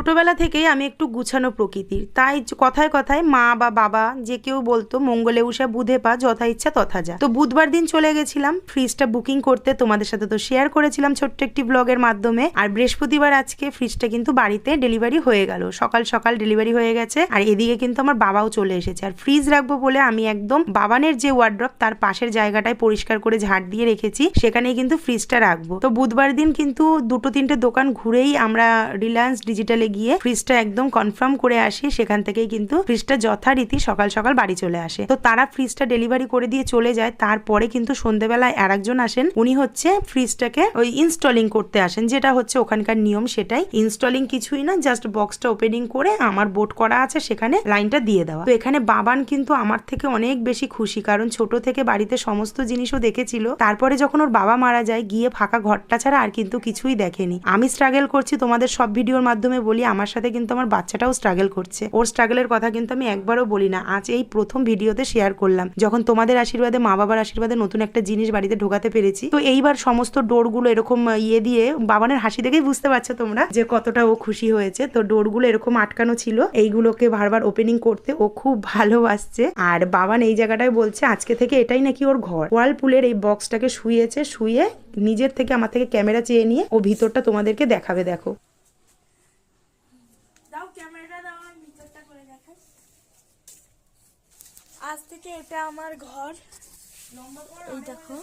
ছোটবেলা থেকেই আমি একটু গুছানো প্রকৃতির, তাই কথায় কথায় মা বা বাবা যে কেউ বলতো মঙ্গলে উষা বুধে পা, যথা ইচ্ছা তথা যা। তো বুধবার দিন চলে গেছিলাম ফ্রিজটা বুকিং করতে, তোমাদের সাথে তো শেয়ার করেছিলাম ছোট্ট একটি ব্লগের মাধ্যমে। আর বৃহস্পতিবার আজকে ফ্রিজটা কিন্তু বাড়িতে ডেলিভারি হয়ে গেল, সকাল সকাল ডেলিভারি হয়ে গেছে। আর এদিকে কিন্তু আমার বাবাও চলে এসেছে। আর ফ্রিজ রাখবো বলে আমি একদম বাবানের যে ওয়ার্ড্রপ তার পাশের জায়গাটায় পরিষ্কার করে ঝাড় দিয়ে রেখেছি, সেখানেই কিন্তু ফ্রিজটা রাখবো। তো বুধবার দিন কিন্তু 2-3টে দোকান ঘুরেই আমরা রিলায়েন্স ডিজিটালে গিয়ে ফ্রিজটা একদম কনফার্ম করে আসি। সেখান থেকেই কিন্তু ফ্রিজটা যথারীতি সকাল সকাল বাড়ি চলে আসে। তো তারা ফ্রিজটা ডেলিভারি করে দিয়ে চলে যায়। তারপরে কিন্তু সন্ধ্যেবেলায় আরেকজন আসেন, উনি হচ্ছে ফ্রিজটাকে ওই ইনস্টলিং করতে আসেন, যেটা হচ্ছে ওখানকার নিয়ম। সেটাই ইনস্টলিং, কিছুই না, জাস্ট বক্সটা ওপেনিং করে আমার বোর্ড করা আছে সেখানে লাইনটা দিয়ে দেওয়া। তো এখানে বাবান কিন্তু আমার থেকে অনেক বেশি খুশি, কারণ ছোট থেকে বাড়িতে সমস্ত জিনিসও দেখেছিল। তারপরে যখন ওর বাবা মারা যায়, গিয়ে ফাঁকা ঘরটা ছাড়া আর কিন্তু কিছুই দেখেনি। আমি স্ট্রাগল করছি, তোমাদের সব ভিডিওর মাধ্যমে বলি, আমার সাথে কিন্তু আমার বাচ্চাটাও স্ট্রাগল করছে। ওর স্ট্রাগলের কথা কিন্তু আমি একবারও বলি না। আজ এই প্রথম ভিডিওতে শেয়ার করলাম, যখন তোমাদের আশীর্বাদে, মা বাবার আশীর্বাদে নতুন একটা জিনিস বাড়িতে ঢোকাতে পেরেছি। তো এইবার সমস্ত ডোরগুলো এরকম দিয়ে বাবানের হাসি দেখেই বুঝতে পারছো তোমরা যে কতটা ও খুশি হয়েছে। তো ডোরগুলো এরকম আটকানো ছিল, এইগুলোকে বারবার ওপেনিং করতে ও খুব ভালোবাসছে। আর বাবান এই জায়গাটায় বলছে আজকে থেকে এটাই নাকি ওর ঘর। ওয়ালপুলের এই বক্সটাকে শুয়ে নিজের থেকে আমার থেকে ক্যামেরা চেয়ে নিয়ে ও ভিতরটা তোমাদেরকে দেখাবে। দেখো, আজ থেকে এটা আমার ঘর। এই দেখো,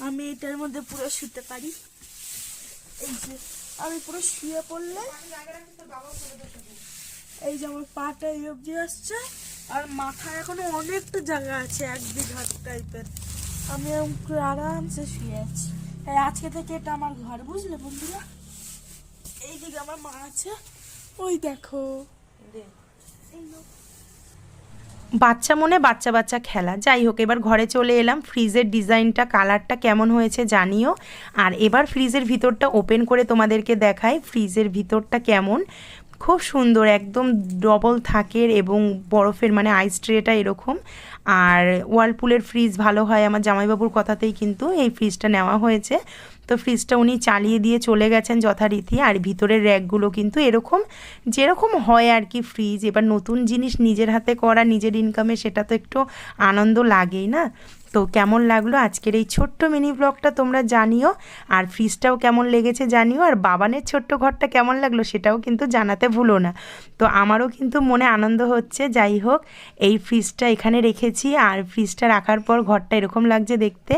আমি এটার মধ্যে পুরো শুতে পারি। এই যে আমি পুরো শুয়ে পড়লে এই যে আমার পাটা এই অবধি আসছে, আর মাথায় এখনো অনেকটা জায়গা আছে, 1 বিঘা টাইপের। আমি আরামসে শুয়ে আছি। আজকে থেকে এটা আমার ঘর, বুঝলে বন্ধুরা। এইদিকে আমার মা আছে, ওই দেখো। বাচ্চা মনে বাচ্চা বাচ্চা খেলা। যাই হোক, এবার ঘরে চলে এলাম। ফ্রিজের ডিজাইনটা, কালারটা কেমন হয়েছে জানিও। আর এবার ফ্রিজের ভিতরটা ওপেন করে তোমাদেরকে দেখাই ফ্রিজের ভিতরটা কেমন। খুব সুন্দর, একদম ডবল থাকের এবং বরফের মানে আইস ট্রেটা এরকম। আর ওয়ালপুলের ফ্রিজ ভালো হয়, আমার জামাইবাবুর কথাতেই কিন্তু এই ফ্রিজটা নেওয়া হয়েছে। তো ফ্রিজটা উনি চালিয়ে দিয়ে চলে গেছেন যথারীতি। আর ভিতরের র্যাকগুলো কিন্তু এরকম যেরকম হয় আর কি ফ্রিজ। এবার নতুন জিনিস নিজের হাতে করা, নিজের ইনকামে, সেটা তো একটু আনন্দ লাগেই না। তো কেমন লাগলো আজকের এই ছোট্ট মিনি ব্লগটা তোমরা জানিও। আর ফ্রিজটাও কেমন লেগেছে জানিও। আর বাবানের ছোট্ট ঘরটা কেমন লাগলো সেটাও কিন্তু জানাতে ভুলো না। তো আমারও কিন্তু মনে আনন্দ হচ্ছে। যাই হোক, এই ফ্রিজটা এখানে রেখেছি, আর ফ্রিজটা রাখার পর ঘরটা এরকম লাগছে দেখতে।